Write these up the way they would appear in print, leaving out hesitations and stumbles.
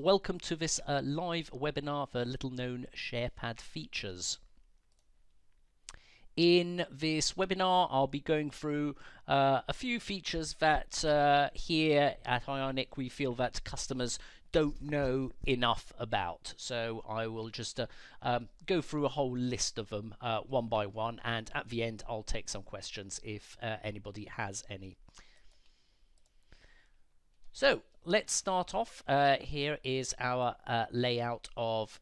welcome to this live webinar for little known SharePad features. In this webinar, I'll be going through a few features that here at Ionic we feel that customers don't know enough about. So I will just go through a whole list of them one by one, and at the end I'll take some questions if anybody has any. So let's start off. Here is our layout of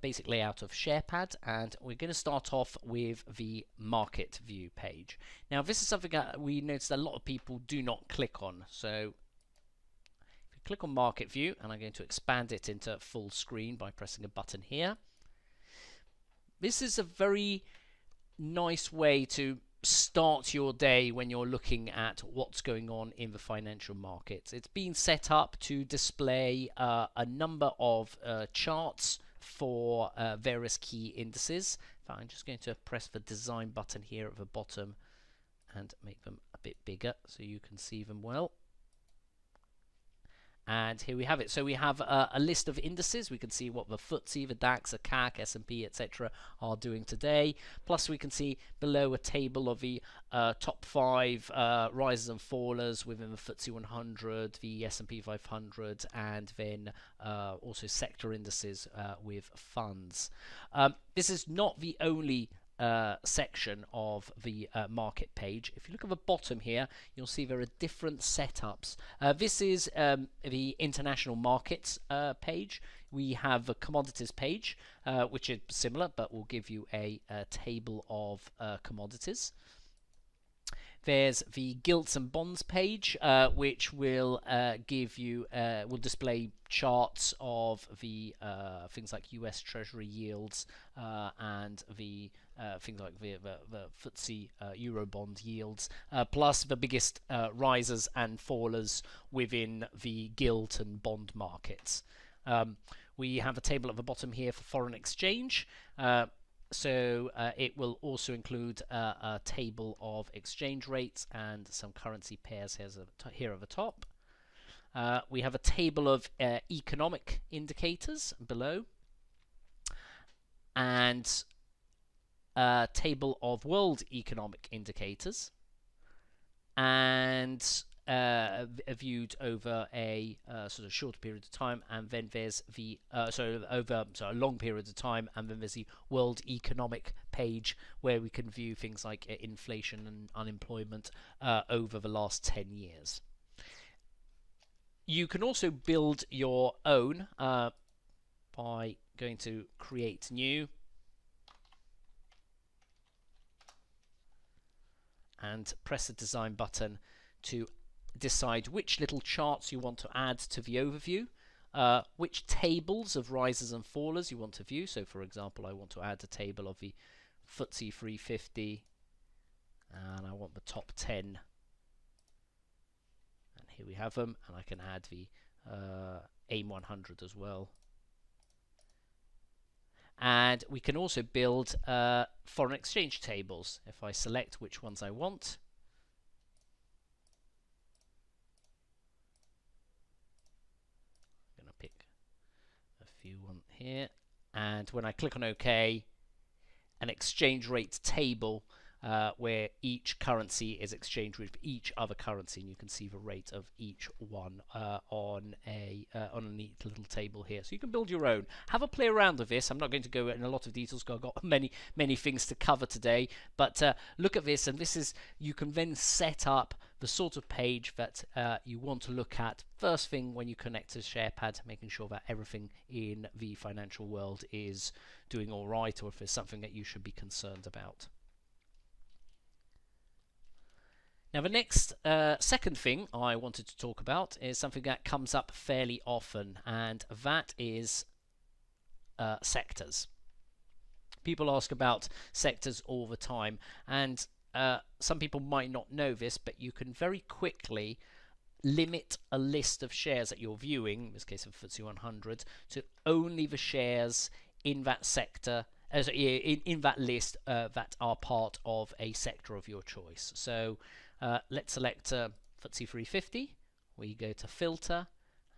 basic layout of SharePad, and we're going to start off with the market view page. Now this is something that we noticed a lot of people do not click on. So if you click on market view, and I'm going to expand it into full screen by pressing a button here. This is a very nice way to start your day when you're looking at what's going on in the financial markets. It's been set up to display a number of charts for various key indices. I'm just going to press the design button here at the bottom and make them a bit bigger so you can see them well. And here we have it. So we have a list of indices. We can see what the FTSE, the DAX, the CAC, S&P, etc. are doing today. Plus we can see below a table of the top 5 risers and fallers within the FTSE 100, the S&P 500, and then also sector indices with funds. This is not the only section of the market page. If you look at the bottom here, you'll see there are different setups. This is the international markets page. We have a commodities page, which is similar, but will give you a table of commodities. There's the gilts and bonds page, which will give you will display charts of the things like US Treasury yields and the things like the FTSE Eurobond yields, plus the biggest risers and fallers within the gilt and bond markets. We have a table at the bottom here for foreign exchange. So it will also include a table of exchange rates and some currency pairs here at the top. We have a table of economic indicators below, and a table of world economic indicators, and viewed over a sort of short period of time, and then there's the over a long period of time, and then there's the world economic page where we can view things like inflation and unemployment over the last 10 years. You can also build your own by going to create new and press the design button to decide which little charts you want to add to the overview, which tables of risers and fallers you want to view. So for example, I want to add a table of the FTSE 350, and I want the top 10, and here we have them, and I can add the AIM 100 as well. And we can also build foreign exchange tables. If I select which ones I want, pick a few on here, and when I click on OK, an exchange rate table where each currency is exchanged with each other currency, and you can see the rate of each one on a neat little table here. So you can build your own. Have a play around with this. I'm not going to go in a lot of details because I've got many things to cover today, but look at this, and this is, you can then set up the sort of page that you want to look at first thing when you connect to SharePad, making sure that everything in the financial world is doing all right, or if there's something that you should be concerned about. Now the next second thing I wanted to talk about is something that comes up fairly often, and that is sectors. People ask about sectors all the time, and some people might not know this, but you can very quickly limit a list of shares that you're viewing, in this case of FTSE 100, to only the shares in that sector, in that list that are part of a sector of your choice. So let's select FTSE 350. We go to filter,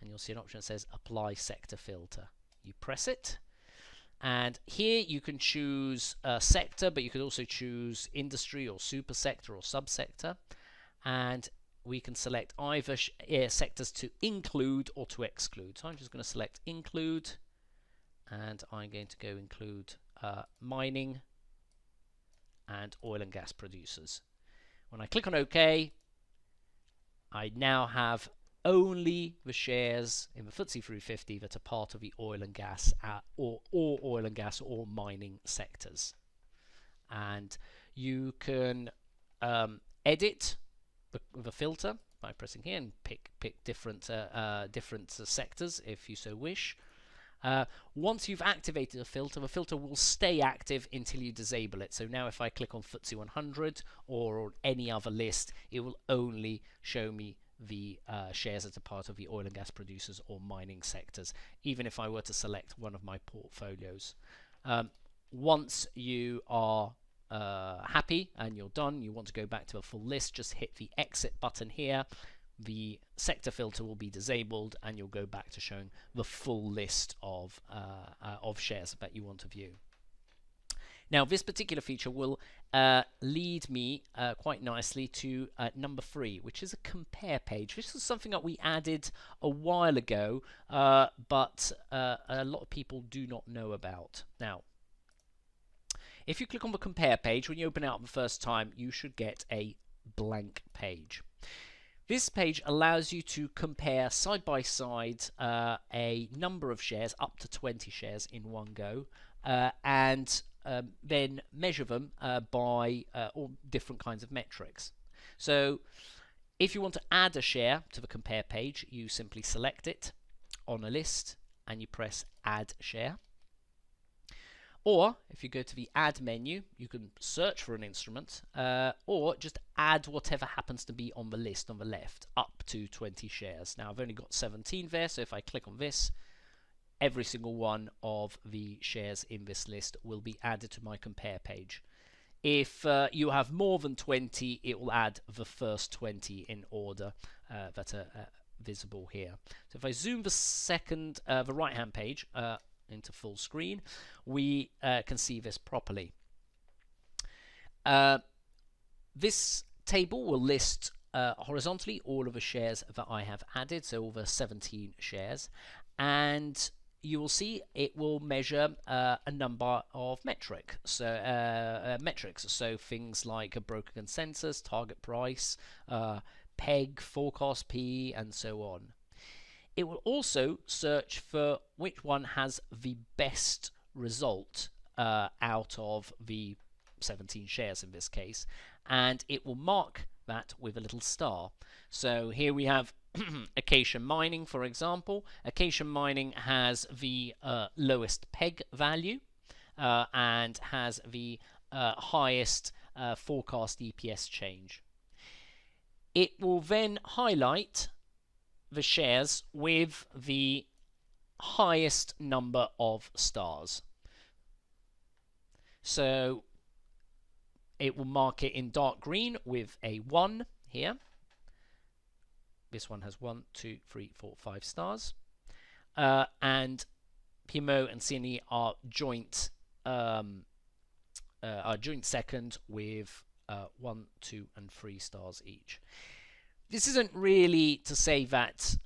and you'll see an option that says apply sector filter. You press it, and here you can choose a sector, but you could also choose industry or super sector or subsector, and we can select either sectors to include or to exclude. So I'm just going to select include, and I'm going to go include mining and oil and gas producers. When I click on OK, I now have only the shares in the FTSE 350 that are part of the oil and gas or oil and gas or mining sectors. And you can edit the filter by pressing here and pick different sectors if you so wish. Once you've activated the filter will stay active until you disable it. So now if I click on FTSE 100 or on any other list, it will only show me the shares that are part of the oil and gas producers or mining sectors, even if I were to select one of my portfolios. Once you are happy and you're done, you want to go back to a full list, just hit the exit button here. The sector filter will be disabled and you'll go back to showing the full list of shares that you want to view. Now this particular feature will lead me quite nicely to number 3, which is a compare page. This is something that we added a while ago, but a lot of people do not know about. Now, if you click on the compare page, when you open it up the first time, you should get a blank page. This page allows you to compare side by side a number of shares, up to 20 shares in one go, and then measure them by all different kinds of metrics. So if you want to add a share to the compare page, you simply select it on a list and you press add share. Or if you go to the add menu, you can search for an instrument or just add whatever happens to be on the list on the left, up to 20 shares. Now I've only got 17 there, so if I click on this, every single one of the shares in this list will be added to my compare page. If you have more than 20, it will add the first 20 in order that are visible here. So if I zoom the right hand page into full screen, we can see this properly. This table will list horizontally all of the shares that I have added, so all the 17 shares, and you will see it will measure a number of metrics. So things like a broker consensus, target price, PEG, forecast P, and so on. It will also search for which one has the best result out of the 17 shares in this case, and it will mark that with a little star. So here we have Acacia Mining, for example. Acacia Mining has the lowest PEG value and has the highest forecast EPS change. It will then highlight the shares with the highest number of stars. So it will mark it in dark green with a 1 here. This one has 1, 2, 3, 4, 5 stars. And PMO and CNE are joint second with 1, 2, and 3 stars each. This isn't really to say that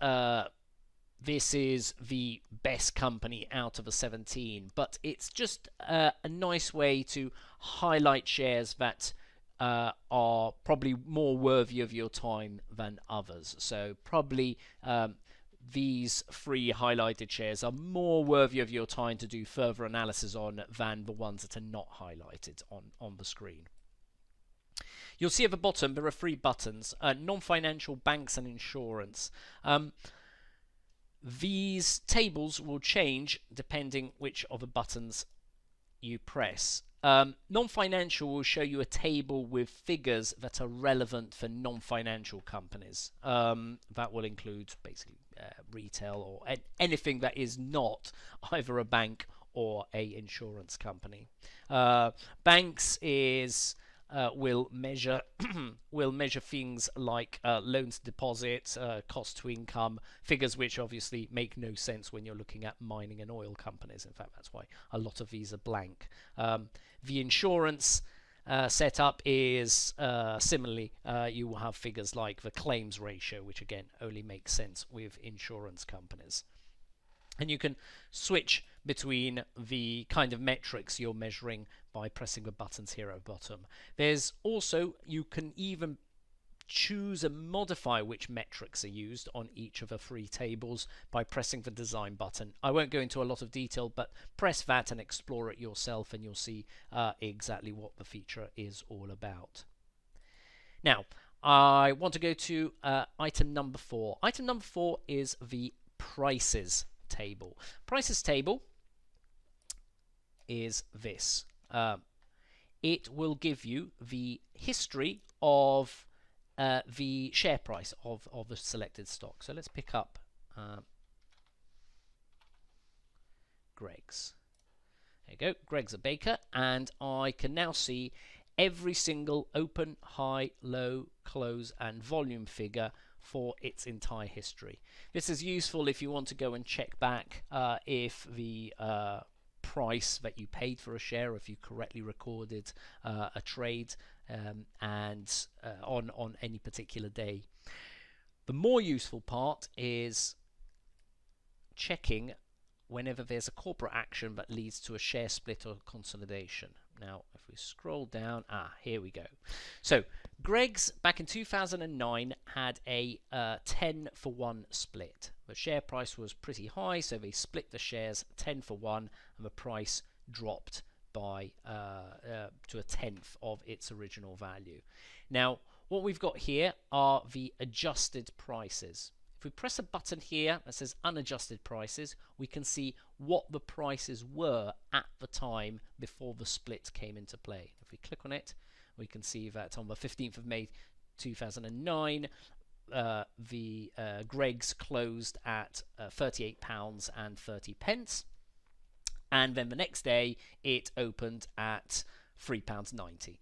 this is the best company out of the 17, but it's just a nice way to highlight shares that are probably more worthy of your time than others. So probably these 3 highlighted shares are more worthy of your time to do further analysis on than the ones that are not highlighted on the screen. You'll see at the bottom there are 3 buttons, non-financial, banks and insurance. These tables will change depending which of the buttons you press. Non-financial will show you a table with figures that are relevant for non-financial companies. That will include basically retail or anything that is not either a bank or a insurance company. Banks is will measure will measure things like loan to deposit, cost to income, figures which obviously make no sense when you're looking at mining and oil companies. In fact, that's why a lot of these are blank. The insurance setup is similarly, you will have figures like the claims ratio, which again only makes sense with insurance companies. And you can switch between the kind of metrics you're measuring by pressing the buttons here at the bottom. There's also, you can even choose and modify which metrics are used on each of the three tables by pressing the design button. I won't go into a lot of detail, but press that and explore it yourself and you'll see exactly what the feature is all about. Now, I want to go to item number 4. Item number 4 is the prices table. Prices table is this. It will give you the history of the share price of the selected stock. So let's pick up Greggs. There you go, Greggs a baker, and I can now see every single open, high, low, close, and volume figure for its entire history. This is useful if you want to go and check back if the price that you paid for a share, if you correctly recorded a trade and on any particular day. The more useful part is checking whenever there's a corporate action that leads to a share split or consolidation. Now, if we scroll down, here we go. So, Greggs back in 2009 had a 10-for-1 split. The share price was pretty high, so they split the shares 10-for-1, and the price dropped by to a tenth of its original value. Now, what we've got here are the adjusted prices. If we press a button here that says unadjusted prices, we can see what the prices were at the time before the split came into play. If we click on it, we can see that on the 15th of May 2009, the Greggs closed at £38.30, and then the next day it opened at £3.90.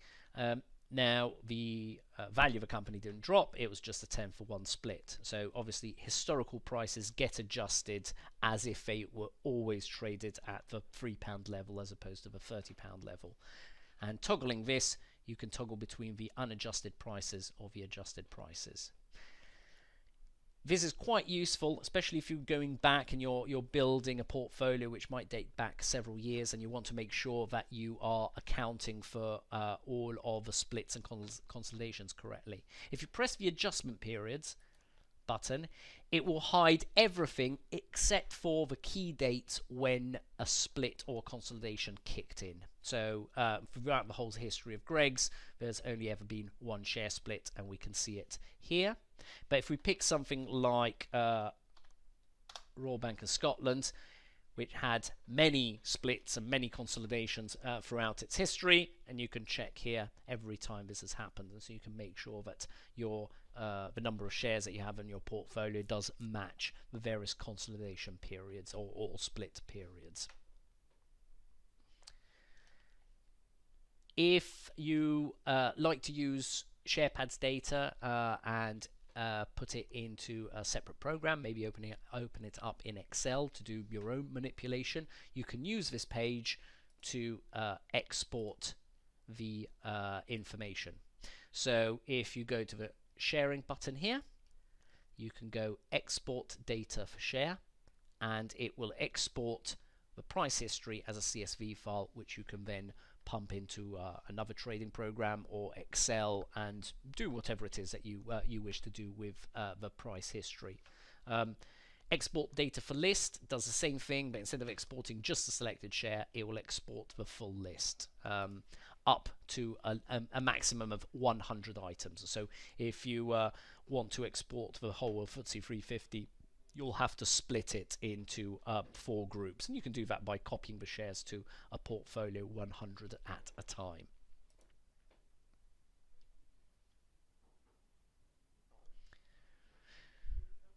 Now, the value of the company didn't drop, it was just a 10-for-1 split. So obviously historical prices get adjusted as if they were always traded at the £3 level as opposed to the £30 level. And toggling this, you can toggle between the unadjusted prices or the adjusted prices. This is quite useful, especially if you're going back and you're building a portfolio which might date back several years, and you want to make sure that you are accounting for all of the splits and consolidations correctly. If you press the adjustment periods button, it will hide everything except for the key dates when a split or consolidation kicked in. So throughout the whole history of Greggs, there's only ever been one share split, and we can see it here. But if we pick something like Royal Bank of Scotland, which had many splits and many consolidations throughout its history, and you can check here every time this has happened, and so you can make sure that your the number of shares that you have in your portfolio does match the various consolidation periods or split periods. If you like to use SharePad's data and put it into a separate program, maybe open it up in Excel to do your own manipulation, you can use this page to export the information. So if you go to the sharing button here, you can go export data for share, and it will export the price history as a CSV file, which you can then pump into another trading program or Excel and do whatever it is that you wish to do with the price history. Export data for list does the same thing, but instead of exporting just the selected share, it will export the full list up to a maximum of 100 items. So if you want to export the whole of FTSE 350, you'll have to split it into 4 groups, and you can do that by copying the shares to a portfolio 100 at a time.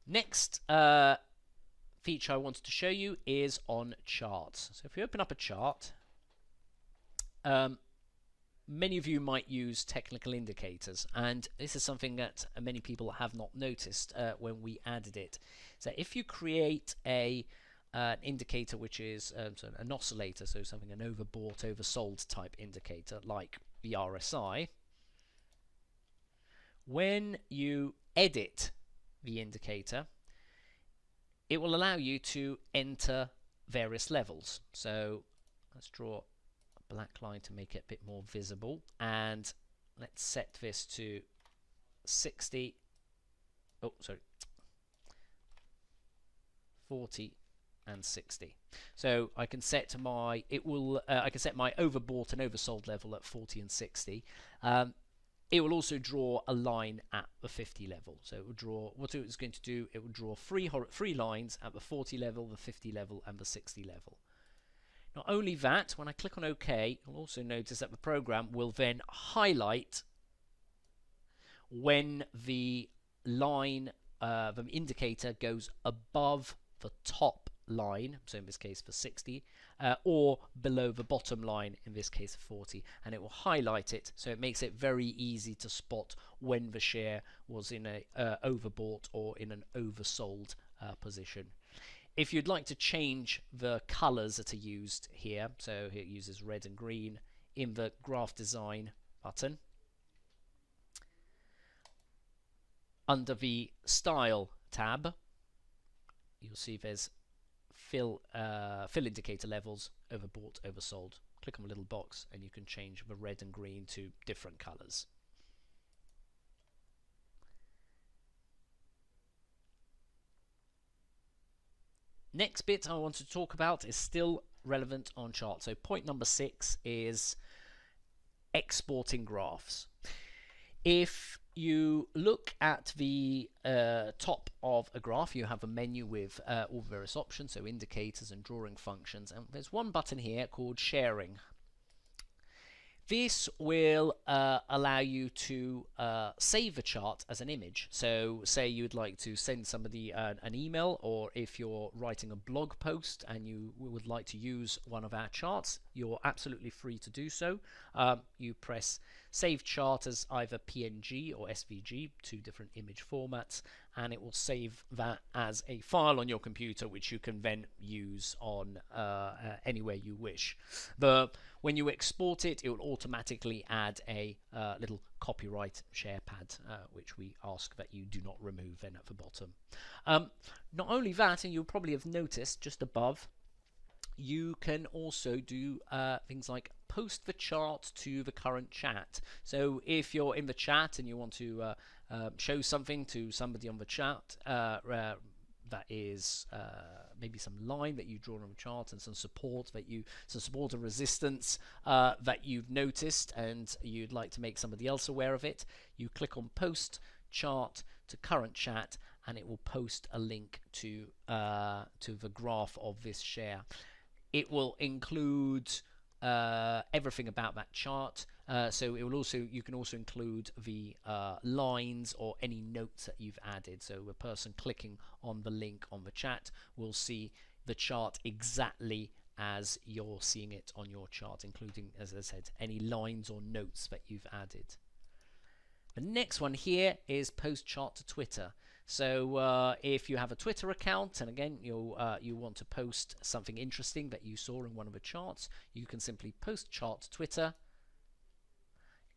Next feature I wanted to show you is on charts. So if we open up a chart, many of you might use technical indicators, and this is something that many people have not noticed when we added it. So if you create an indicator which is so an oscillator, so something an overbought, oversold type indicator like the RSI, when you edit the indicator, it will allow you to enter various levels. So let's draw a black line to make it a bit more visible, and let's set this to 60, 40 and 60. So I can set my I can set my overbought and oversold level at 40 and 60. It will also draw a line at the 50 level. So it will draw, what it's going to do, it will draw three lines at the 40 level, the 50 level, and the 60 level. Not only that, when I click on OK, you'll also notice that the program will then highlight when the line, the indicator goes above the top line, so in this case for 60, or below the bottom line, in this case 40, and it will highlight it, so it makes it very easy to spot when the share was in a overbought or in an oversold position. If you'd like to change the colors that are used here, so here it uses red and green, in the graph design button, under the style tab, you'll see there's fill indicator levels, overbought, oversold. Click on the little box and you can change the red and green to different colors. Next bit I want to talk about is still relevant on charts. So point number 6 is exporting graphs. If you look at the top of a graph, you have a menu with all various options, so indicators and drawing functions, and there's one button here called sharing. This will allow you to save a chart as an image. So say you'd like to send somebody an email, or if you're writing a blog post and you would like to use one of our charts, you're absolutely free to do so. You press save chart as either PNG or SVG, two different image formats, and it will save that as a file on your computer, which you can then use on anywhere you wish. When you export it, it will automatically add a little copyright SharePad, which we ask that you do not remove then at the bottom. Not only that, and you'll probably have noticed just above, you can also do things like post the chart to the current chat. So if you're in the chat and you want to show something to somebody on the chat, that is maybe some line that you've drawn on the chart and some support and resistance that you've noticed and you'd like to make somebody else aware of it, you click on post chart to current chat and it will post a link to the graph of this share. It will include everything about that chart. So it will you can also include the lines or any notes that you've added. So a person clicking on the link on the chat will see the chart exactly as you're seeing it on your chart, including, as I said, any lines or notes that you've added. The next one here is post chart to Twitter. So if you have a Twitter account, and again you want to post something interesting that you saw in one of the charts, you can simply post chart to Twitter.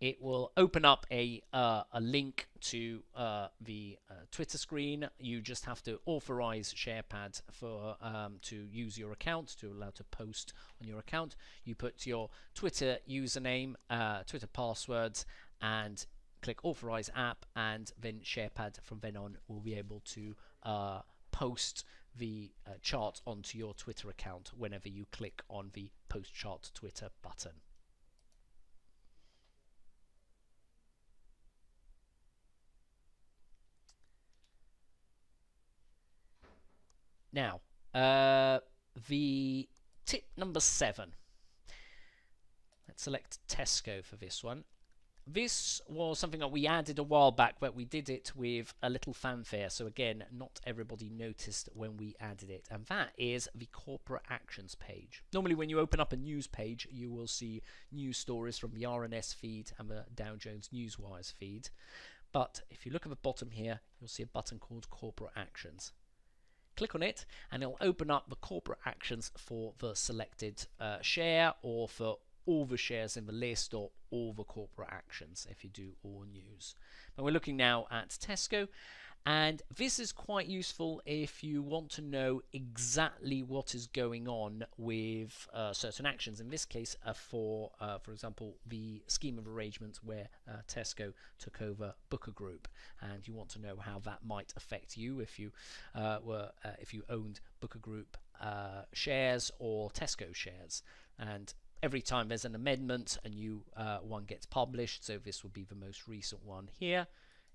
It will open up a link to the Twitter screen. You just have to authorize SharePad for to use your account, to allow to post on your account. You put your Twitter username, Twitter passwords, and click authorize app, and then SharePad from then on will be able to post the chart onto your Twitter account whenever you click on the post chart to Twitter button. Now, the tip number 7. Let's select Tesco for this one. this was something that we added a while back, but we did it with a little fanfare. So again, not everybody noticed when we added it. And that is the corporate actions page. Normally when you open up a news page, you will see news stories from the RNS feed and the Dow Jones Newswires feed. But if you look at the bottom here, you'll see a button called corporate actions. Click on it and it'll open up the corporate actions for the selected share, or for all the shares in the list, or all the corporate actions if you do all news. But we're looking now at Tesco, and this is quite useful if you want to know exactly what is going on with certain actions. In this case, for example, the scheme of arrangement where Tesco took over Booker Group, and you want to know how that might affect you if you if you owned Booker Group shares or Tesco shares. And every time there's an amendment, a new one gets published. So this will be the most recent one here.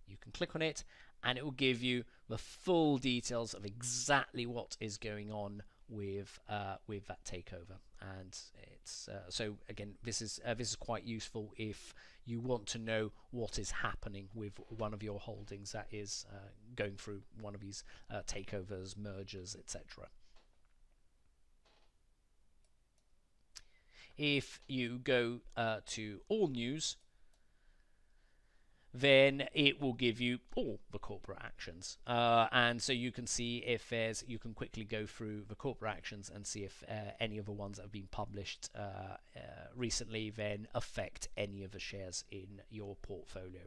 You can click on it and it will give you the full details of exactly what is going on with that takeover. And it's so again, this is quite useful if you want to know what is happening with one of your holdings that is going through one of these takeovers, mergers, etc. If you go to all news, then it will give you all the corporate actions, and so you can see if you can quickly go through the corporate actions and see if any of the ones that have been published recently then affect any of the shares in your portfolio.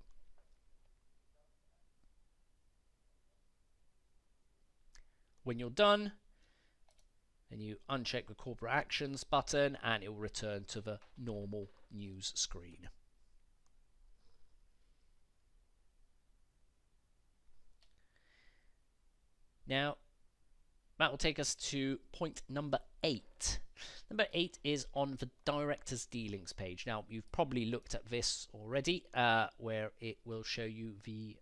When you're done, then you uncheck the corporate actions button and it will return to the normal news screen. Now, that will take us to point number 8. Number 8 is on the directors' dealings page. Now, you've probably looked at this already, where it will show you the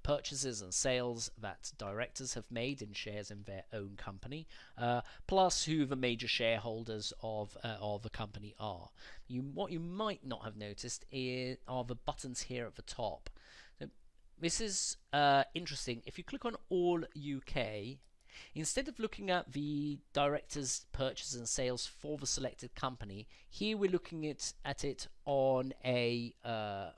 purchases and sales that directors have made in shares in their own company, plus who the major shareholders of the company are. What you might not have noticed are the buttons here at the top. So this is interesting. If you click on All UK, instead of looking at the directors' purchases and sales for the selected company, here we're looking at it on a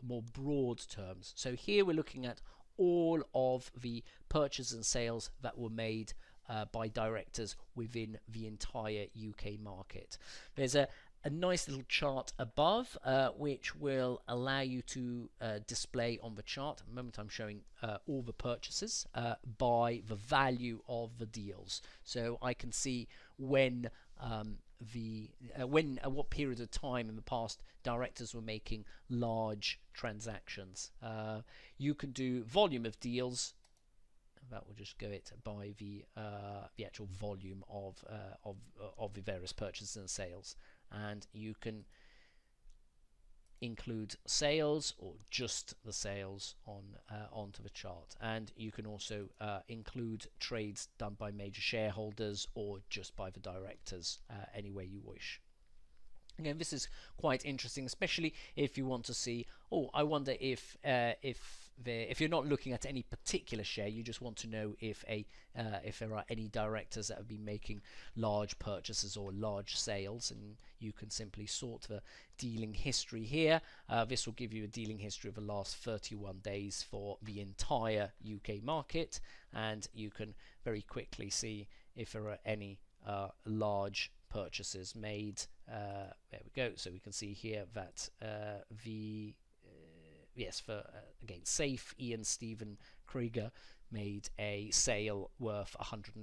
more broad terms. So here we're looking at all of the purchases and sales that were made by directors within the entire UK market. There's a nice little chart above which will allow you to display on the chart. At the moment I'm showing all the purchases by the value of the deals, so I can see when at what period of time in the past directors were making large transactions. You can do volume of deals. That will just go it by the actual volume of the various purchases and sales. And you can include sales or just the sales onto the chart, and you can also include trades done by major shareholders or just by the directors, any way you wish. Again, this is quite interesting, especially if you want to see, I wonder if you're not looking at any particular share, you just want to know if there are any directors that have been making large purchases or large sales, and you can simply sort the dealing history here. This will give you a dealing history of the last 31 days for the entire UK market, and you can very quickly see if there are any large purchases made. There we go. So we can see here that again, Safe Ian Stephen Krieger made a sale worth £118,000,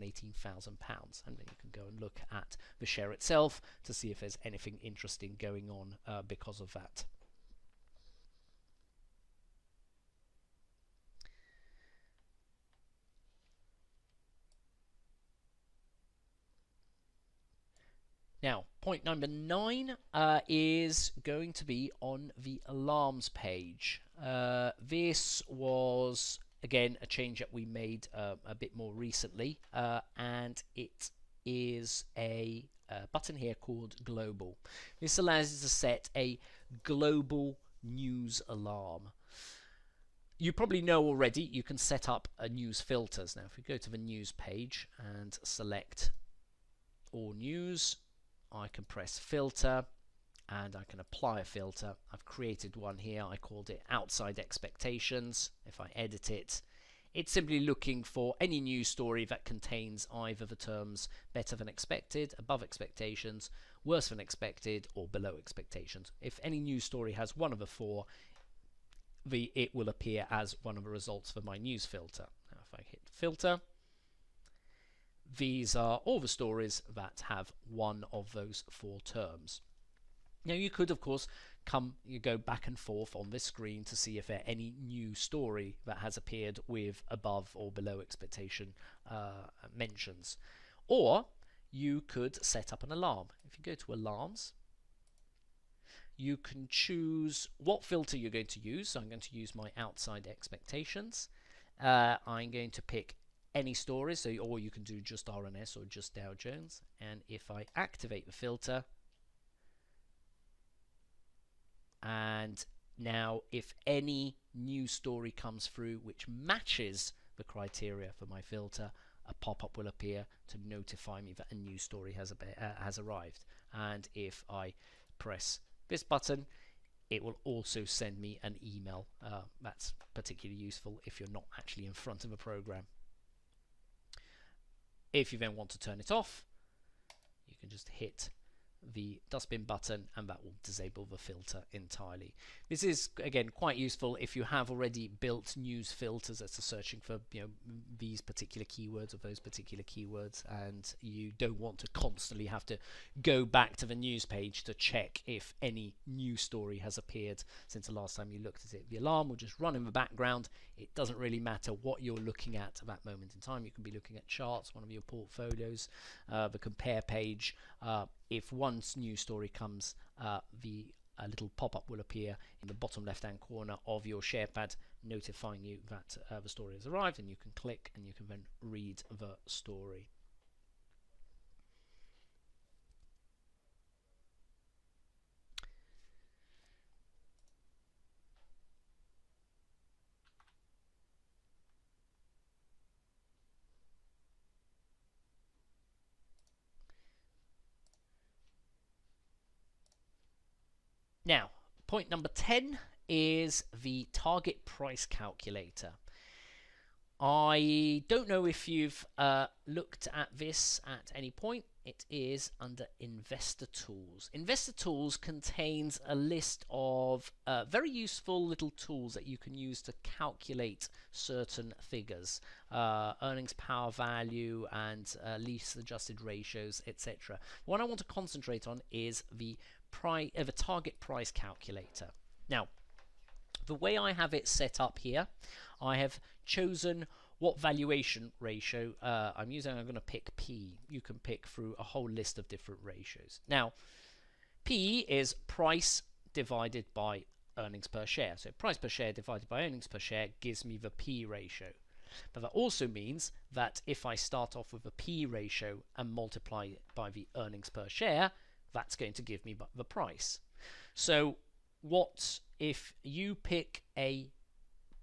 and then you can go and look at the share itself to see if there's anything interesting going on because of that. Now, point number 9 is going to be on the alarms page. This was, again, a change that we made a bit more recently, and it is a button here called Global. This allows you to set a global news alarm. You probably know already you can set up a news filters. Now if we go to the news page and select all news, I can press filter and I can apply a filter. I've created one here. I called it outside expectations. If I edit it, it's simply looking for any news story that contains either the terms better than expected, above expectations, worse than expected, or below expectations. If any news story has one of the four, it will appear as one of the results for my news filter. Now if I hit filter, these are all the stories that have one of those four terms. Now you could of course you go back and forth on this screen to see if there are any new story that has appeared with above or below expectation mentions, or you could set up an alarm. If you go to alarms, you can choose what filter you're going to use. So I'm going to use my outside expectations. I'm going to pick any stories, or you can do just RNS or just Dow Jones. And if I activate the filter, and now if any news story comes through which matches the criteria for my filter, a pop-up will appear to notify me that a news story has arrived. And if I press this button, it will also send me an email. That's particularly useful if you're not actually in front of a program. If you then want to turn it off, you can just hit the dustbin button and that will disable the filter entirely. This is again quite useful if you have already built news filters that are searching for these particular keywords or those particular keywords, and you don't want to constantly have to go back to the news page to check if any news story has appeared since the last time you looked at it. The alarm will just run in the background. It doesn't really matter what you're looking at that moment in time. You can be looking at charts, one of your portfolios, the compare page. If one news story comes, a little pop-up will appear in the bottom left-hand corner of your SharePad notifying you that the story has arrived, and you can click and you can then read the story. Now, point number 10 is the target price calculator. I don't know if you've looked at this at any point. It is under Investor Tools. Investor Tools contains a list of very useful little tools that you can use to calculate certain figures, earnings power value and least adjusted ratios, etc. What I want to concentrate on is the target price calculator. Now, the way I have it set up here, I have chosen what valuation ratio I'm using. I'm going to pick P. You can pick through a whole list of different ratios. Now, P is price divided by earnings per share. So price per share divided by earnings per share gives me the P ratio. But that also means that if I start off with a P ratio and multiply it by the earnings per share, that's going to give me the price. So what if you pick a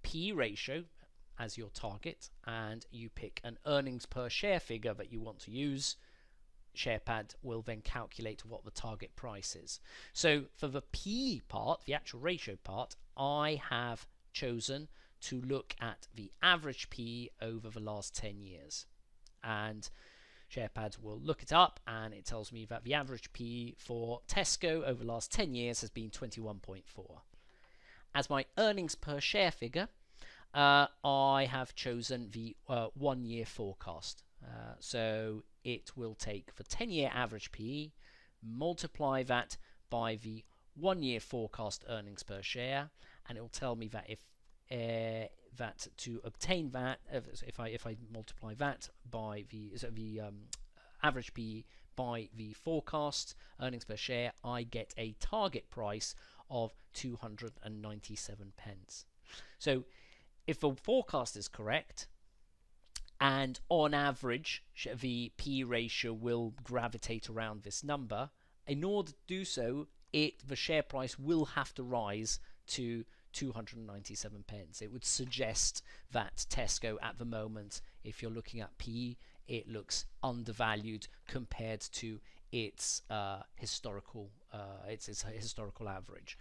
P ratio as your target and you pick an earnings per share figure that you want to use, SharePad will then calculate what the target price is. So for the P part, the actual ratio part, I have chosen to look at the average P over the last 10 years. And SharePad will look it up and it tells me that the average P for Tesco over the last 10 years has been 21.4. As my earnings per share figure, I have chosen the 1 year forecast. So it will take the 10-year average PE, multiply that by the 1 year forecast earnings per share, and it will tell me that if that to obtain that, if I multiply that by the average PE by the forecast earnings per share, I get a target price of 297 pence. So if the forecast is correct, and on average the P ratio will gravitate around this number, in order to do so, the share price will have to rise to 297 pence. It would suggest that Tesco at the moment, if you're looking at PE, it looks undervalued compared to its historical average.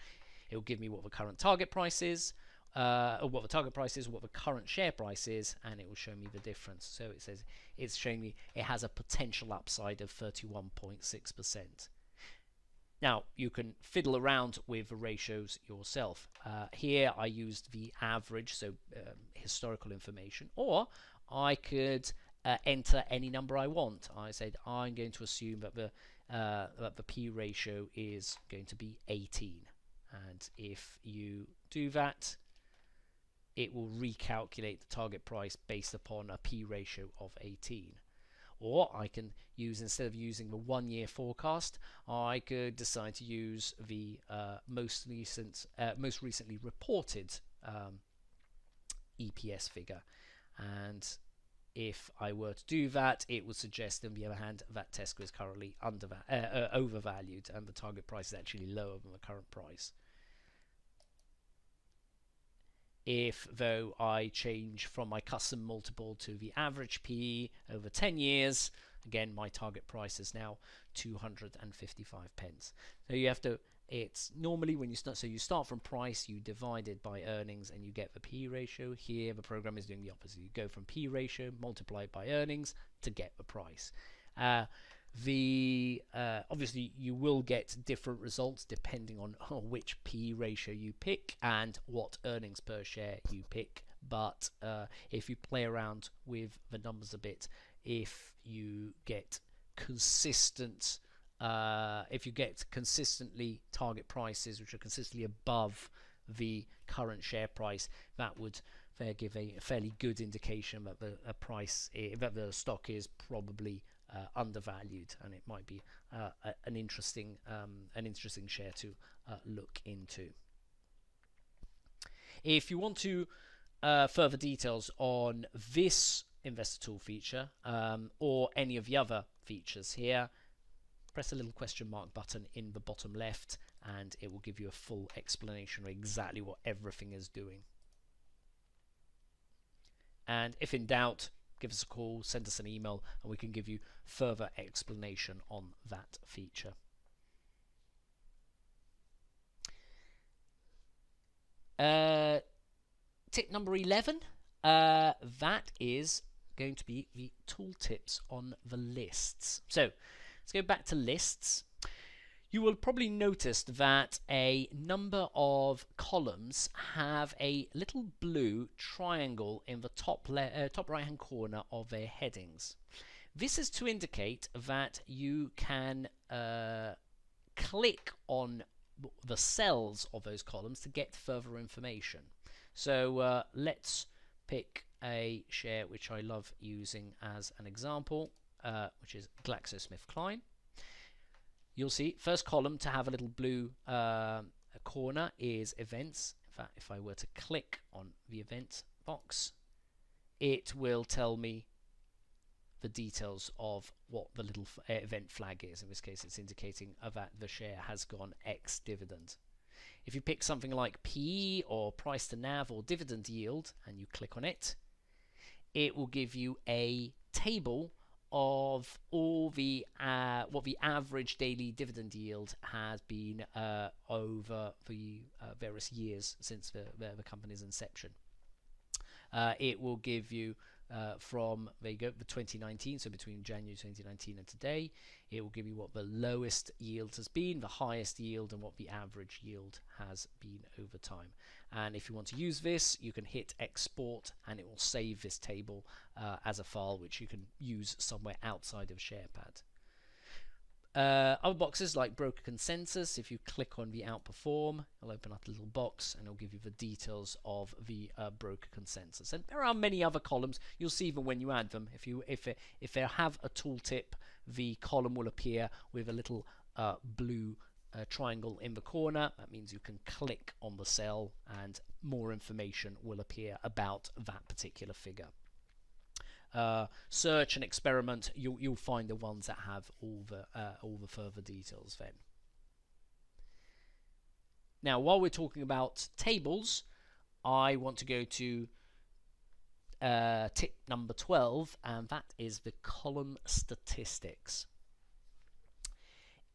It will give me what the current target price is, what the current share price is, and it will show me the difference. So it says it's showing me it has a potential upside of 31.6%. Now you can fiddle around with the ratios yourself. Here I used the average, so historical information, or I could enter any number I want. I said I'm going to assume that the P ratio is going to be 18, and if you do that, it will recalculate the target price based upon a P ratio of 18. Or I can use, instead of using the 1 year forecast, I could decide to use the most recently reported EPS figure. And if I were to do that, it would suggest, on the other hand, that Tesco is currently overvalued, and the target price is actually lower than the current price. If, though, I change from my custom multiple to the average PE over 10 years, again, my target price is now 255 pence. So you have to, it's normally when you start, so you start from price, you divide it by earnings, and you get the P ratio. Here, the program is doing the opposite. You go from P ratio multiplied by earnings to get the price. Obviously you will get different results depending on which P ratio you pick and what earnings per share you pick, but if you play around with the numbers a bit, if you get consistently target prices which are consistently above the current share price, that would give a fairly good indication that the stock is probably undervalued, and it might be an interesting share to look into. If you want to further details on this investor tool feature or any of the other features here, press the little question mark button in the bottom left, and it will give you a full explanation of exactly what everything is doing. And if in doubt, give us a call, send us an email, and we can give you further explanation on that feature. Tip number 11, that is going to be the tooltips on the lists. So let's go back to lists. You will probably notice that a number of columns have a little blue triangle in the top right hand corner of their headings. This is to indicate that you can click on the cells of those columns to get further information. So let's pick a share which I love using as an example, which is GlaxoSmithKline. You'll see first column to have a little blue corner is events. In fact, if I were to click on the event box, it will tell me the details of what the little event flag is. In this case, it's indicating that the share has gone ex-dividend. If you pick something like PE or price to NAV or dividend yield and you click on it, it will give you a table of all the what the average daily dividend yield has been over the various years since the company's inception. It will give you from the 2019, so between January 2019 and today, it will give you what the lowest yield has been, the highest yield, and what the average yield has been over time. And if you want to use this, you can hit export and it will save this table as a file which you can use somewhere outside of SharePad. Other boxes like broker consensus, if you click on the outperform, it'll open up a little box and it'll give you the details of the broker consensus. And there are many other columns. You'll see even when you add them. If they have a tooltip, the column will appear with a little blue triangle in the corner. That means you can click on the cell and more information will appear about that particular figure. Search and experiment, you'll find the ones that have all the further details then. Now, while we're talking about tables, I want to go to tip number 12, and that is the column statistics.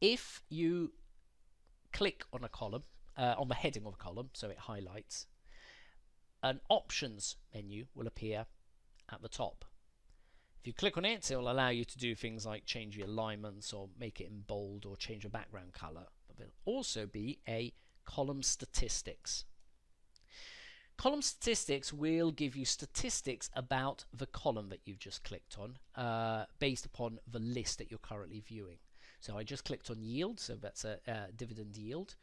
If you click on a column, on the heading of a column, so it highlights, an options menu will appear at the top. If you click on it, it will allow you to do things like change the alignments or make it in bold or change the background color. But there'll also be a column statistics. Column statistics will give you statistics about the column that you've just clicked on based upon the list that you're currently viewing. So I just clicked on yield, so that's a dividend yield.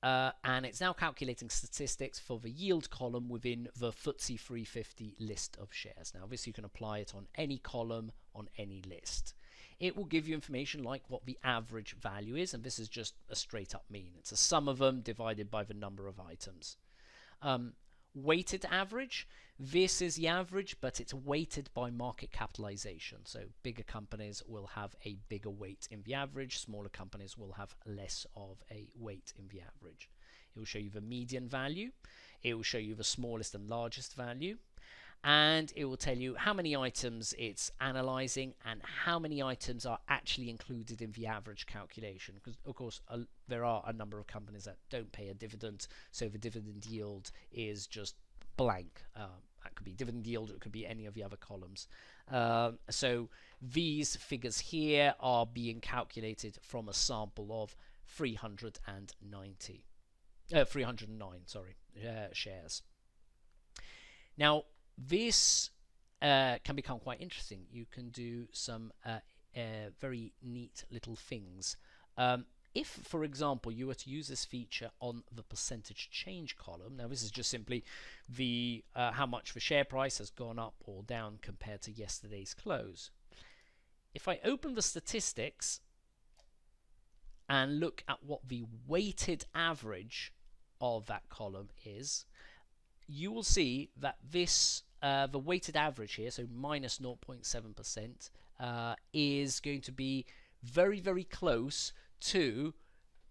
And it's now calculating statistics for the yield column within the FTSE 350 list of shares. Now, obviously, you can apply it on any column on any list. It will give you information like what the average value is, and this is just a straight up mean. It's a sum of them divided by the number of items. Weighted average, this is the average, but it's weighted by market capitalization. So bigger companies will have a bigger weight in the average, smaller companies will have less of a weight in the average. It will show you the median value, it will show you the smallest and largest value, and it will tell you how many items it's analyzing and how many items are actually included in the average calculation, because of course there are a number of companies that don't pay a dividend, so the dividend yield is just blank. That could be dividend yield, it could be any of the other columns. So these figures here are being calculated from a sample of 309 shares. Now, this can become quite interesting. You can do some very neat little things. If, for example, you were to use this feature on the percentage change column, now this is just simply the how much the share price has gone up or down compared to yesterday's close. If I open the statistics and look at what the weighted average of that column is, you will see that this the weighted average here, so minus 0.7%, is going to be very, very close to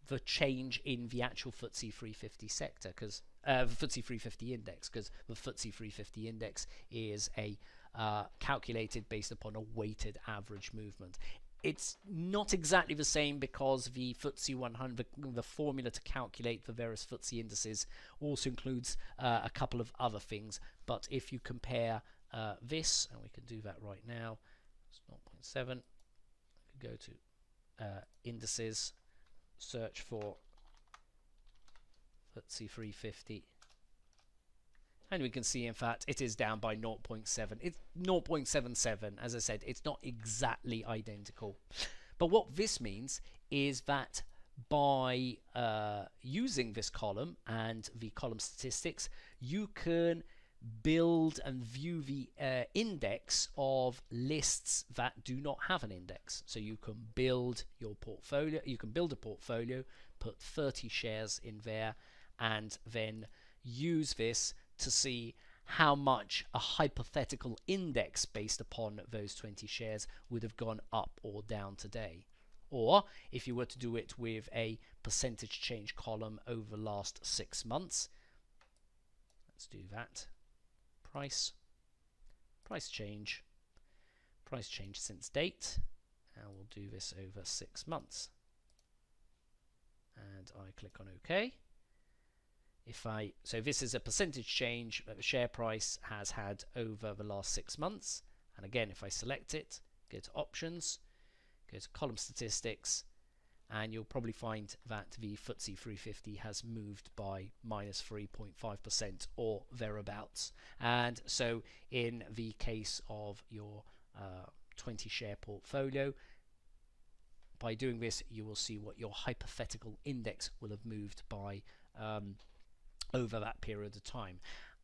the change in the actual FTSE 350 sector, because the FTSE 350 index, because the FTSE 350 index is a calculated based upon a weighted average movement. It's not exactly the same because the FTSE 100, the formula to calculate the various FTSE indices, also includes a couple of other things. But if you compare this, and we can do that right now, it's 0.7. I could go to indices, search for FTSE 350. And we can see, in fact, it is down by 0.7. It's 0.77. As I said, it's not exactly identical. But what this means is that by using this column and the column statistics, you can build and view the index of lists that do not have an index. So you can build your portfolio. You can build a portfolio, put 30 shares in there, and then use this to see how much a hypothetical index based upon those 20 shares would have gone up or down today. Or if you were to do it with a percentage change column over the last 6 months, let's do that. Price change since date, and we'll do this over 6 months. And I click on OK. So this is a percentage change that the share price has had over the last 6 months. And again, if I select it, go to options, go to column statistics, and you'll probably find that the FTSE 350 has moved by minus 3.5% or thereabouts. And so in the case of your 20 share portfolio, by doing this, you will see what your hypothetical index will have moved by over that period of time.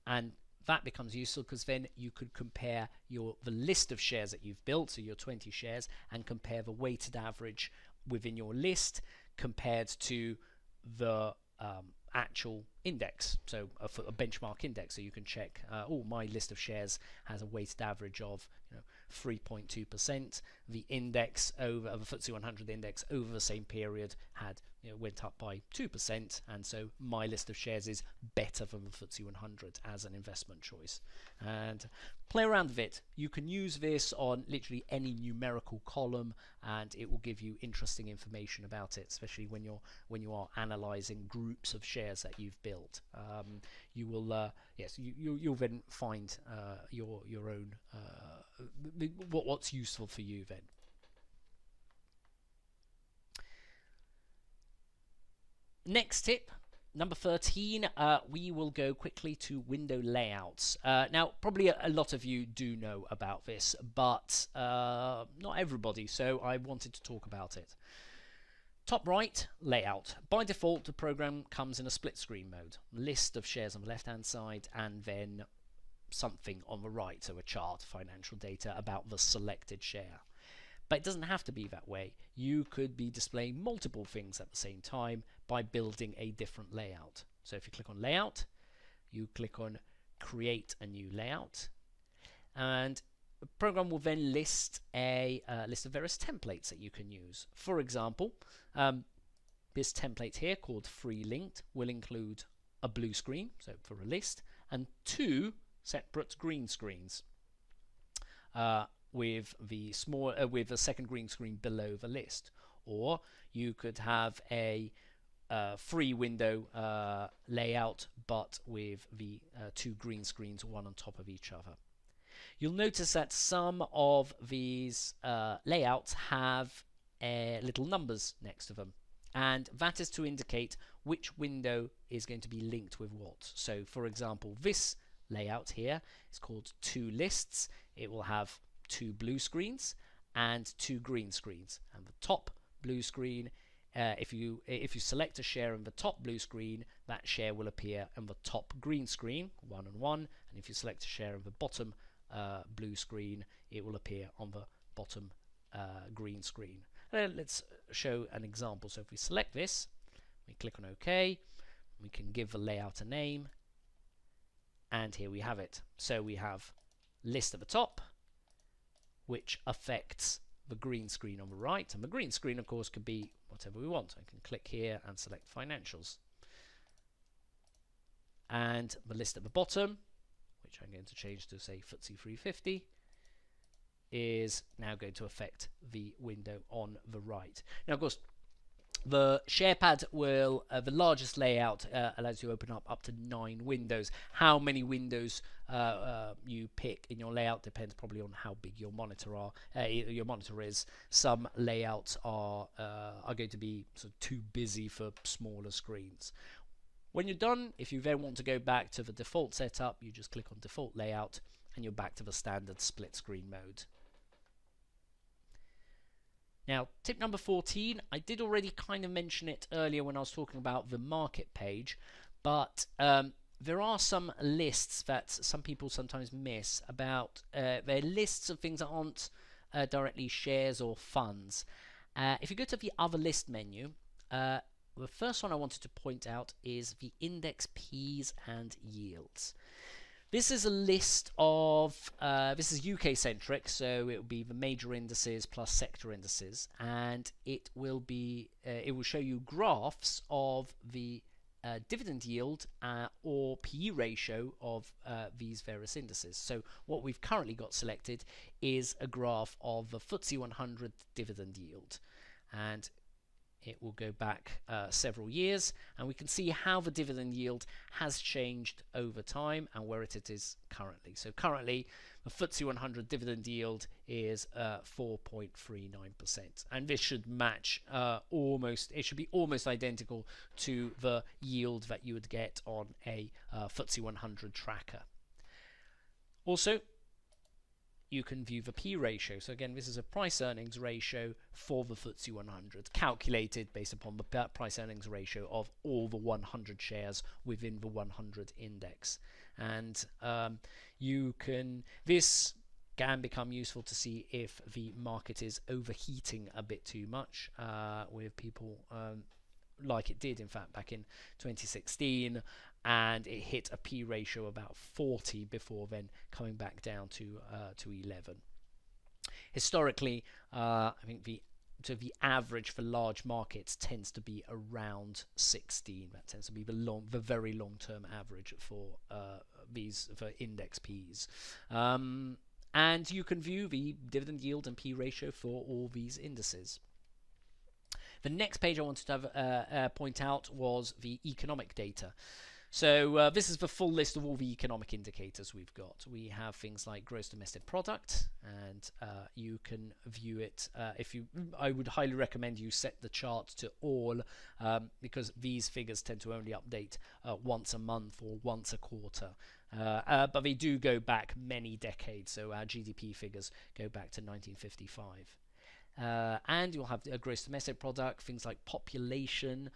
And that becomes useful because then you could compare the list of shares that you've built, so your 20 shares, and compare the weighted average within your list compared to the actual index, so a benchmark index. So you can check, my list of shares has a weighted average of 3.2%. The index over the FTSE 100 index over the same period had went up by 2%, and so my list of shares is better than the FTSE 100 as an investment choice. And play around with it. You can use this on literally any numerical column, and it will give you interesting information about it, especially when you are analyzing groups of shares that you've built. You will you'll then find your own what's useful for you then. Next tip, number 13, we will go quickly to window layouts. Now, probably a lot of you do know about this, but not everybody, so I wanted to talk about it. Top right, layout. By default, the program comes in a split screen mode. List of shares on the left-hand side, and then something on the right, so a chart, financial data about the selected share. But it doesn't have to be that way. You could be displaying multiple things at the same time by building a different layout. So if you click on layout, you click on create a new layout, and the program will then list a list of various templates that you can use. For example, this template here called free linked will include a blue screen, so for a list, and 2 separate green screens. With the with a second green screen below the list, or you could have a free window layout, but with the 2 green screens, one on top of each other. You'll notice that some of these layouts have little numbers next to them, and that is to indicate which window is going to be linked with what. So, for example, this layout here is called 2 lists. It will have 2 blue screens and 2 green screens, and the top blue screen, if you select a share in the top blue screen, that share will appear on the top green screen, 1 and 1, and if you select a share in the bottom blue screen, it will appear on the bottom green screen. Let's show an example. So if we select this, we click on OK, we can give the layout a name, and here we have it. So we have list at the top, which affects the green screen on the right, and the green screen of course could be whatever we want. I can click here and select financials, and the list at the bottom, which I'm going to change to say FTSE 350, is now going to affect the window on the right. Now of course the SharePad will, the largest layout allows you to open up to 9 windows. How many windows you pick in your layout depends probably on how big your monitor is. Some layouts are going to be sort of too busy for smaller screens. When you're done, if you then want to go back to the default setup, you just click on default layout and you're back to the standard split screen mode. Now, tip number 14, I did already kind of mention it earlier when I was talking about the market page, but there are some lists that some people sometimes miss about. They're lists of things that aren't directly shares or funds. If you go to the other list menu, the first one I wanted to point out is the index P's and yields. This is a list of, this is UK centric, so it will be the major indices plus sector indices, and it will show you graphs of the dividend yield or PE ratio of these various indices. So what we've currently got selected is a graph of the FTSE 100 dividend yield, and it will go back several years, and we can see how the dividend yield has changed over time and where it is currently. So currently the FTSE 100 dividend yield is 4.39%, and this should match it should be almost identical to the yield that you would get on a FTSE 100 tracker. Also, you can view the P ratio. So again, this is a price earnings ratio for the FTSE 100, calculated based upon the price earnings ratio of all the 100 shares within the 100 index. And this can become useful to see if the market is overheating a bit too much, with people like it did in fact back in 2016, and it hit a P ratio about 40 before then coming back down to 11. Historically, I think the average for large markets tends to be around 16. That tends to be the very long-term average for these for index Ps. And you can view the dividend yield and P ratio for all these indices. The next page I wanted to point out was the economic data. So this is the full list of all the economic indicators we've got. We have things like gross domestic product, and you can view it. I would highly recommend you set the chart to all, because these figures tend to only update once a month or once a quarter. But they do go back many decades. So our GDP figures go back to 1955. And you'll have a gross domestic product, things like population,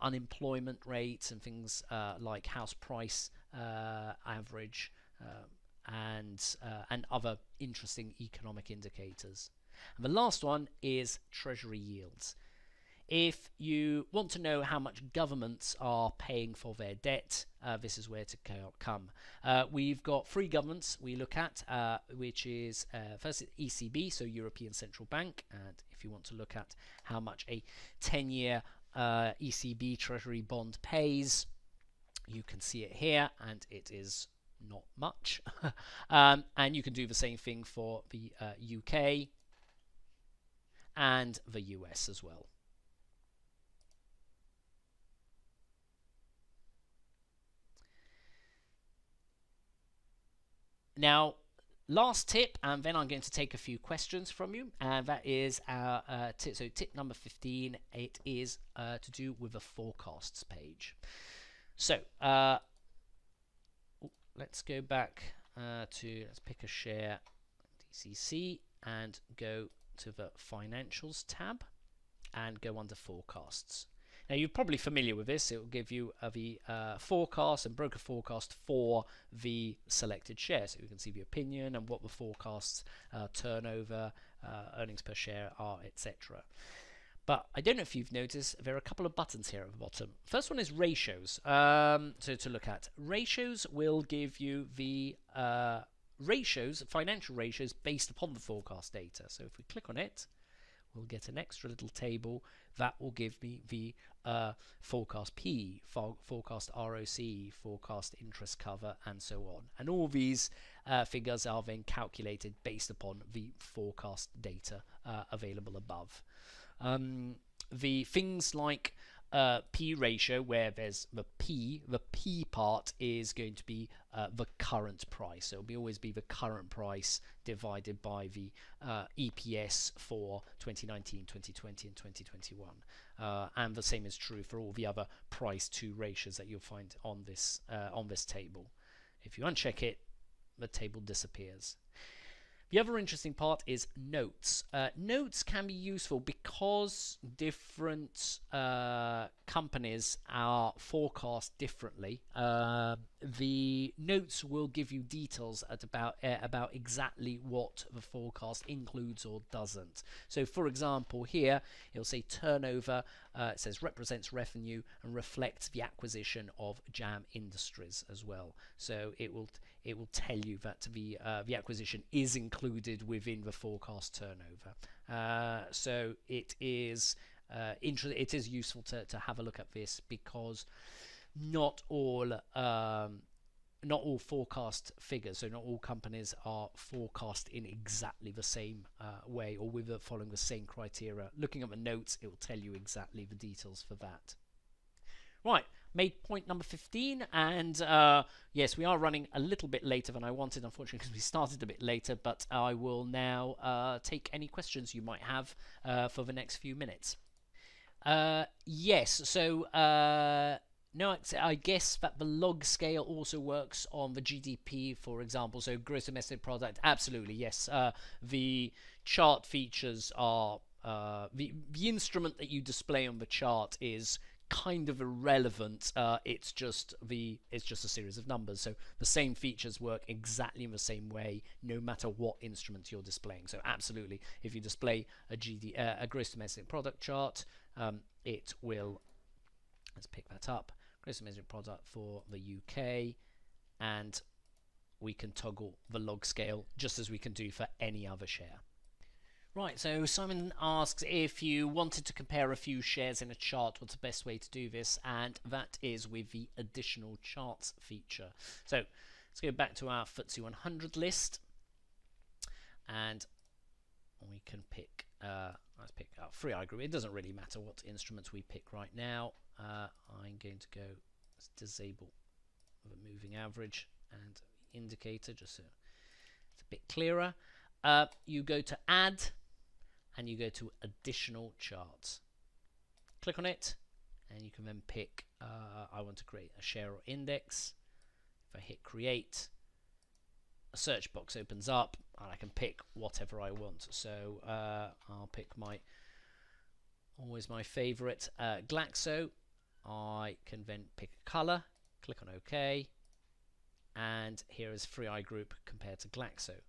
unemployment rates, and things like house price average, and other interesting economic indicators. And the last one is treasury yields. If you want to know how much governments are paying for their debt, this is where to come. We've got three governments we look at, which is first ECB, so European Central Bank, and if you want to look at how much a 10-year ECB Treasury bond pays, you can see it here, and it is not much. And you can do the same thing for the UK and the US as well. Now, last tip, and then I'm going to take a few questions from you, and that is our tip. So tip number 15, it is to do with the forecasts page. So let's go back let's pick a share, DCC, and go to the financials tab and go under forecasts. Now, you're probably familiar with this. It will give you the forecast and broker forecast for the selected share. So you can see the opinion and what the forecasts, turnover, earnings per share are, etc. But I don't know if you've noticed, there are a couple of buttons here at the bottom. First one is ratios. So to look at. Ratios will give you the financial ratios based upon the forecast data. So if we click on it, we'll get an extra little table that will give me the forecast P, forecast ROC, forecast interest cover, and so on. And all these figures are then calculated based upon the forecast data available above. The things like P ratio, where there's the P part is going to be the current price. So it'll always be the current price divided by the EPS for 2019, 2020, and 2021. And the same is true for all the other price to ratios that you'll find on this table. If you uncheck it, the table disappears. The other interesting part is notes. Notes can be useful because different companies are forecast differently. The notes will give you details about exactly what the forecast includes or doesn't. So, for example, here it'll say turnover. It says represents revenue and reflects the acquisition of Jam Industries as well. So it will tell you that the acquisition is included within the forecast turnover. So it is it is useful to have a look at this, because not all forecast figures, so not all companies are forecast in exactly the same way or following the same criteria. Looking at the notes, it will tell you exactly the details for that. Right, made point number 15, and yes, we are running a little bit later than I wanted, unfortunately, because we started a bit later, but I will now take any questions you might have for the next few minutes. Yes, so no, I guess that the log scale also works on the GDP, for example, so gross domestic product. Absolutely, yes. The chart features are the instrument that you display on the chart is kind of irrelevant. It's just a series of numbers. So the same features work exactly in the same way, no matter what instrument you're displaying. So absolutely, if you display a gross domestic product chart, it will. Let's pick that up. Gross domestic product for the UK, and we can toggle the log scale just as we can do for any other share. Right, so Simon asks if you wanted to compare a few shares in a chart, what's the best way to do this? And that is with the additional charts feature. So let's go back to our FTSE 100 list, and we can pick, let's pick our 3i group. It doesn't really matter what instruments we pick right now. I'm going to go disable the moving average and indicator just so it's a bit clearer. You go to add, and you go to additional charts. Click on it, and you can then pick, I want to create a share or index. If I hit create, a search box opens up, and I can pick whatever I want. So I'll pick always my favorite, Glaxo. I can then pick a color, click on OK, and here is 3i group compared to Glaxo.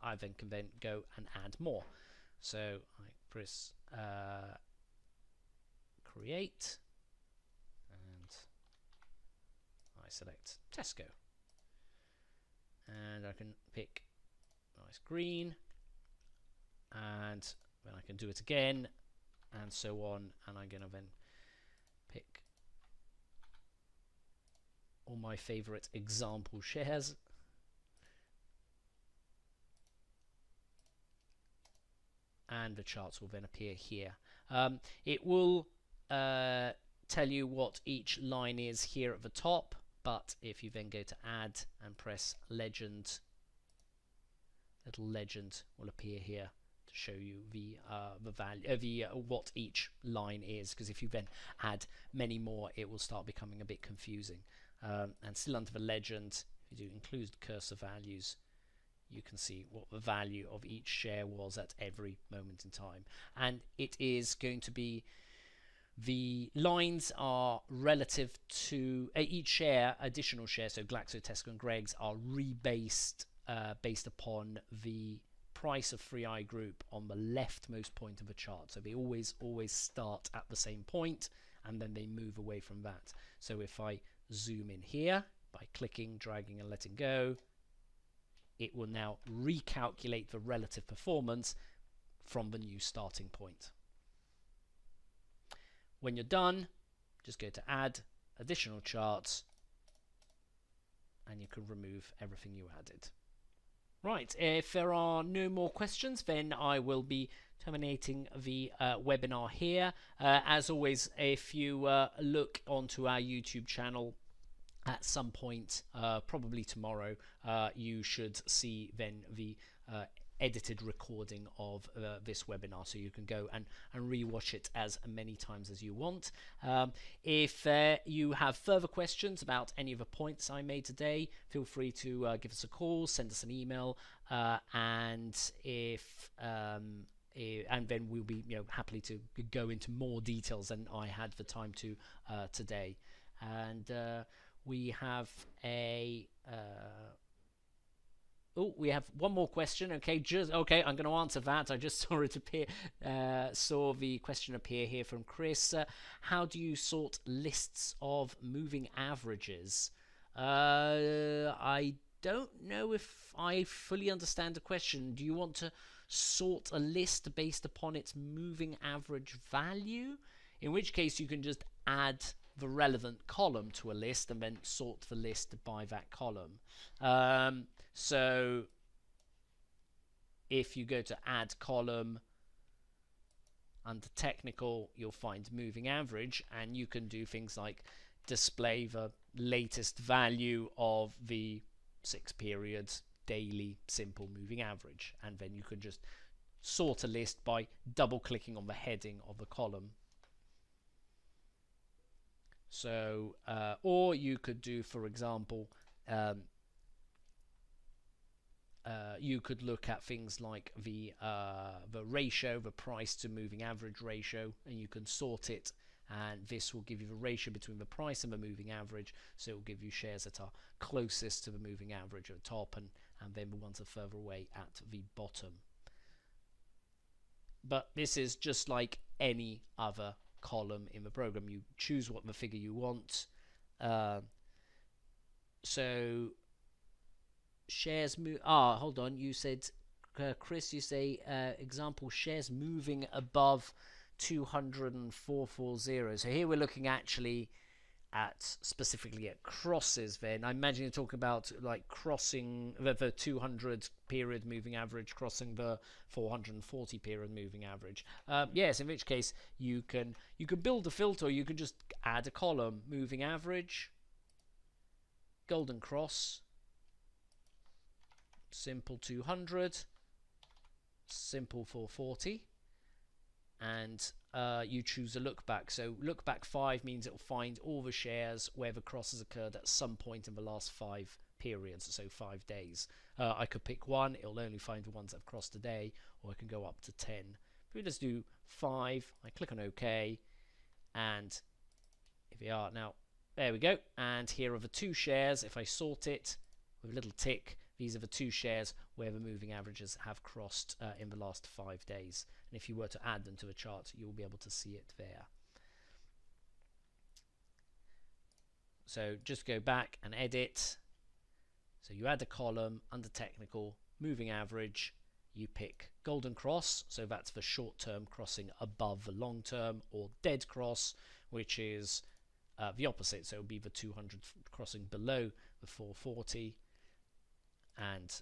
I then can go and add more. So I press create, and I select Tesco, and I can pick nice green, and then I can do it again, and so on, and I'm going to then pick all my favorite example shares. And the charts will then appear here. It will tell you what each line is here at the top, but if you then go to add and press legend, little legend will appear here to show you the value, what each line is. Because if you then add many more, it will start becoming a bit confusing. And still under the legend, if you do include cursor values, you can see what the value of each share was at every moment in time. And it is going to be, the lines are relative to each share, additional share, so Glaxo, Tesco and Greggs are rebased based upon the price of 3i group on the leftmost point of a chart. So they always start at the same point, and then they move away from that. So if I zoom in here by clicking, dragging and letting go, it will now recalculate the relative performance from the new starting point. When you're done, just go to add additional charts, and you can remove everything you added. Right, if there are no more questions, then I will be terminating the webinar here. As always, if you look onto our YouTube channel, at some point, probably tomorrow, you should see then the edited recording of this webinar, so you can go and rewatch it as many times as you want. If you have further questions about any of the points I made today, feel free to give us a call, send us an email, and then we'll be happily to go into more details than I had the time to today. And we have we have one more question. Okay, I'm going to answer that. I just saw it appear. Saw the question appear here from Chris. How do you sort lists of moving averages? I don't know if I fully understand the question. Do you want to sort a list based upon its moving average value? In which case you can just add the relevant column to a list and then sort the list by that column. So if you go to add column under technical, you'll find moving average, and you can do things like display the latest value of the 6 periods daily simple moving average, and then you can just sort a list by double clicking on the heading of the column. So, or you could do, for example, you could look at things like the ratio, the price to moving average ratio, and you can sort it, and this will give you the ratio between the price and the moving average. So it will give you shares that are closest to the moving average at the top, and then the ones that are further away at the bottom. But this is just like any other column in the program. You choose what the figure you want. So shares move. Hold on. You said Chris, you say example shares moving above 204.40. So here we're looking actually at specifically at crosses. Then I imagine you're talking about like crossing the 200 period moving average crossing the 440 period moving average. Yes, in which case you can build a filter, or you can just add a column: moving average, golden cross, simple 200, simple 440, and you choose a look back. So look back 5 means it will find all the shares where the cross has occurred at some point in the last 5 periods, so 5 days. I could pick one, it'll only find the ones that have crossed today, or I can go up to 10. But we just do 5, I click on OK, and here we are now. There we go, and here are the 2 shares. If I sort it with a little tick, these are the 2 shares where the moving averages have crossed in the last 5 days. And if you were to add them to the chart, you'll be able to see it there. So just go back and edit. So you add a column under technical, moving average. You pick golden cross, so that's the short term crossing above the long term, or dead cross, which is the opposite. So it will be the 200 crossing below the 440. And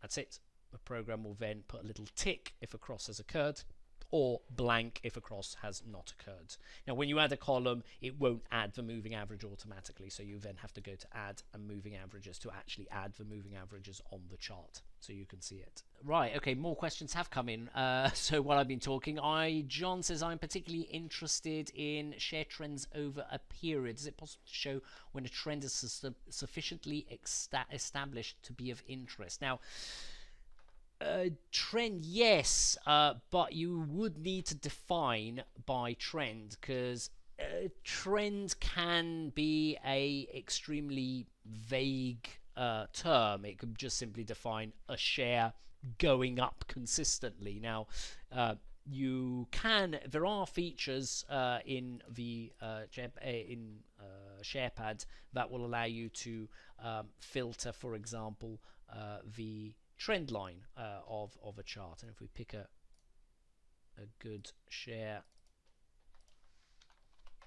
that's it. The program will then put a little tick if a cross has occurred, or blank if a cross has not occurred. Now when you add a column, it won't add the moving average automatically, so you then have to go to add and moving averages to actually add the moving averages on the chart so you can see it. Right, okay, more questions have come in. So while I've been talking, John says, I'm particularly interested in share trends over a period. Is it possible to show when a trend is sufficiently established to be of interest? Now, trend, yes, but you would need to define by trend, because trend can be a extremely vague term. It could just simply define a share going up consistently. Now, there are features in the SharePad that will allow you to filter, for example, the trend line of a chart. And if we pick a good share,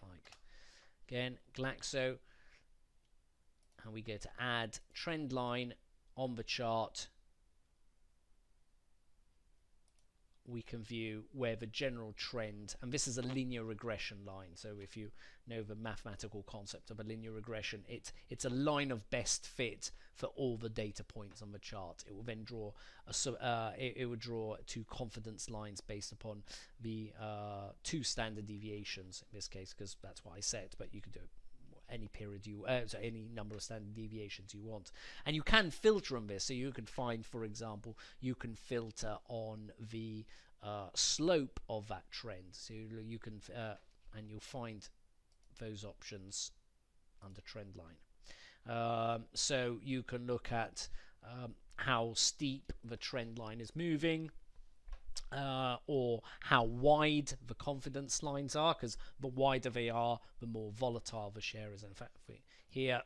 like again Glaxo, and we go to add trend line on the chart, we can view where the general trend, and this is a linear regression line. So if you know the mathematical concept of a linear regression, it's a line of best fit for all the data points on the chart. It will then draw it would draw 2 confidence lines based upon the 2 standard deviations in this case, because that's what I said. But you could do any period so any number of standard deviations you want, and you can filter on this. So you can find, for example, you can filter on the slope of that trend. So you can and you'll find those options under trend line. So you can look at how steep the trend line is moving, or how wide the confidence lines are, because the wider they are, the more volatile the share is. In fact, here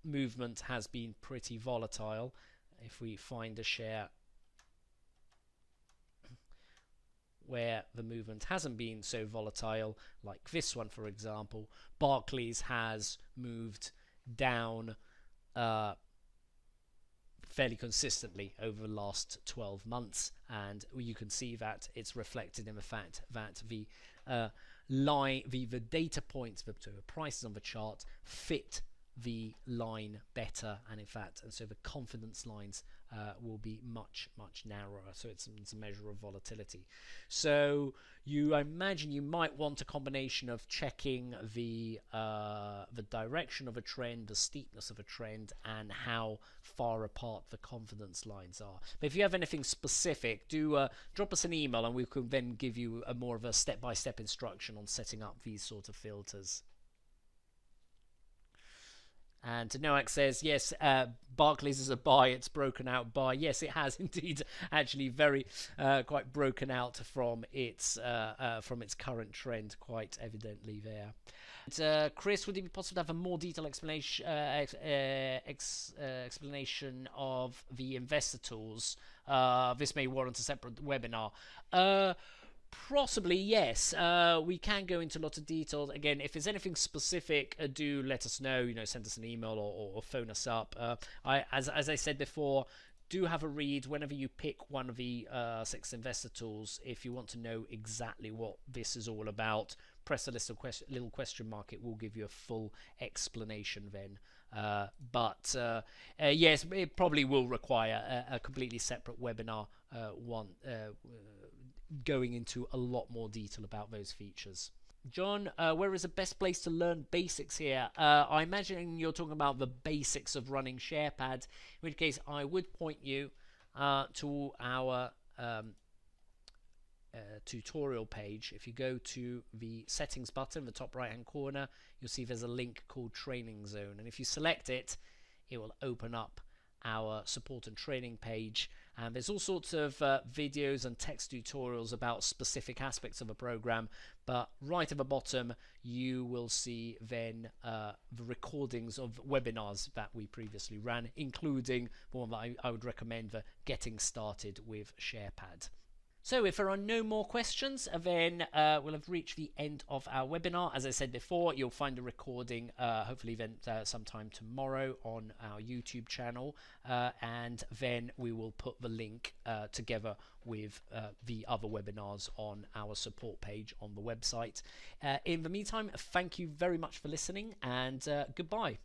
movement has been pretty volatile. If we find a share where the movement hasn't been so volatile, like this one for example, Barclays has moved down fairly consistently over the last 12 months, and you can see that it's reflected in the fact that the data points, the prices on the chart, fit the line better, and in fact, and so the confidence lines will be much narrower. So it's a measure of volatility. So I imagine you might want a combination of checking the direction of a trend, the steepness of a trend, and how far apart the confidence lines are. But if you have anything specific, do drop us an email, and we can then give you a more of a step-by-step instruction on setting up these sort of filters. And Noack says, yes, Barclays is a buy. It's broken out buy. Yes, it has indeed actually very quite broken out from its current trend, quite evidently there. And, Chris, would it be possible to have a more detailed explanation of the investor tools? This may warrant a separate webinar. Possibly, yes. We can go into a lot of details. Again, if there's anything specific, do let us know. Send us an email or phone us up. As I said before, do have a read whenever you pick one of the 6 investor tools. If you want to know exactly what this is all about, press the little question mark. It will give you a full explanation then. But yes, it probably will require a completely separate webinar, going into a lot more detail about those features. John, where is the best place to learn basics here? I imagine you're talking about the basics of running SharePad, in which case I would point you to our tutorial page. If you go to the settings button in the top right hand corner, you'll see there's a link called Training Zone, and if you select it, it will open up our support and training page, and there's all sorts of videos and text tutorials about specific aspects of a program. But right at the bottom you will see then the recordings of webinars that we previously ran, including the one that I would recommend for getting started with SharePad. So if there are no more questions, then we'll have reached the end of our webinar. As I said before, you'll find a recording hopefully then sometime tomorrow on our YouTube channel, and then we will put the link together with the other webinars on our support page on the website. In the meantime, thank you very much for listening, and goodbye.